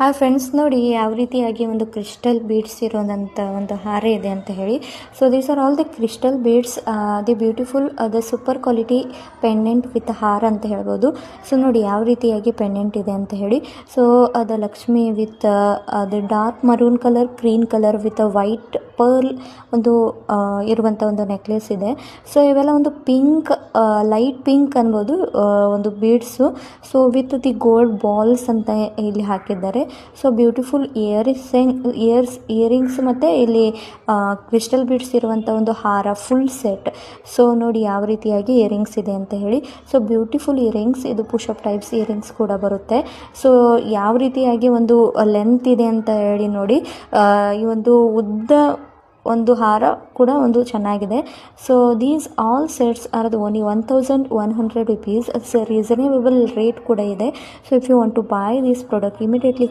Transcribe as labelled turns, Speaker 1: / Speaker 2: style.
Speaker 1: Hi friends, ನೋಡಿ ಯಾವ ರೀತಿಯಾಗಿ ಒಂದು ಕ್ರಿಸ್ಟಲ್ ಬೀಡ್ಸ್ ಇರೋದಂಥ ಒಂದು ಹಾರ ಇದೆ ಅಂತ ಹೇಳಿ. So these are all the crystal beads, the beautiful the super quality pendant with ಹಾರ ಅಂತ ಹೇಳ್ಬೋದು. ಸೊ ನೋಡಿ ಯಾವ ರೀತಿಯಾಗಿ ಪೆಂಡೆಂಟ್ ಇದೆ ಅಂತ ಹೇಳಿ. ಸೊ ಅದು ಲಕ್ಷ್ಮಿ ವಿತ್ ಅದು dark maroon colour, green colour with white pearl ಒಂದು ಇರುವಂಥ ಒಂದು ನೆಕ್ಲೆಸ್ ಇದೆ. ಸೊ ಇವೆಲ್ಲ ಒಂದು ಪಿಂಕ್, ಲೈಟ್ ಪಿಂಕ್ ಅನ್ಬೋದು ಒಂದು beads. So with the gold balls ಅಂತ ಇಲ್ಲಿ ಹಾಕಿದ್ದಾರೆ. ಸೊ ಬ್ಯೂಟಿಫುಲ್ ಇಯರಿಂಗ್ಸ್ ಮತ್ತು ಇಲ್ಲಿ ಕ್ರಿಸ್ಟಲ್ ಬೀಡ್ಸ್ ಇರುವಂಥ ಒಂದು ಹಾರ ಫುಲ್ ಸೆಟ್. ಸೊ ನೋಡಿ ಯಾವ ರೀತಿಯಾಗಿ ಇಯರಿಂಗ್ಸ್ ಇದೆ ಅಂತ ಹೇಳಿ. ಸೊ ಬ್ಯೂಟಿಫುಲ್ ಇಯರಿಂಗ್ಸ್, ಇದು ಪುಷಪ್ ಟೈಪ್ಸ್ ಇಯರಿಂಗ್ಸ್ ಕೂಡ ಬರುತ್ತೆ. ಸೊ ಯಾವ ರೀತಿಯಾಗಿ ಒಂದು ಲೆಂತ್ ಇದೆ ಅಂತ ಹೇಳಿ ನೋಡಿ. ಈ ಒಂದು ಉದ್ದ ಒಂದು ಹಾರ ಕೂಡ ಒಂದು ಚೆನ್ನಾಗಿದೆ. So these all sets are the only 1100 rupees. It's reasonable rate ಕೂಡ ಇದೆ. So if you want to buy this product immediately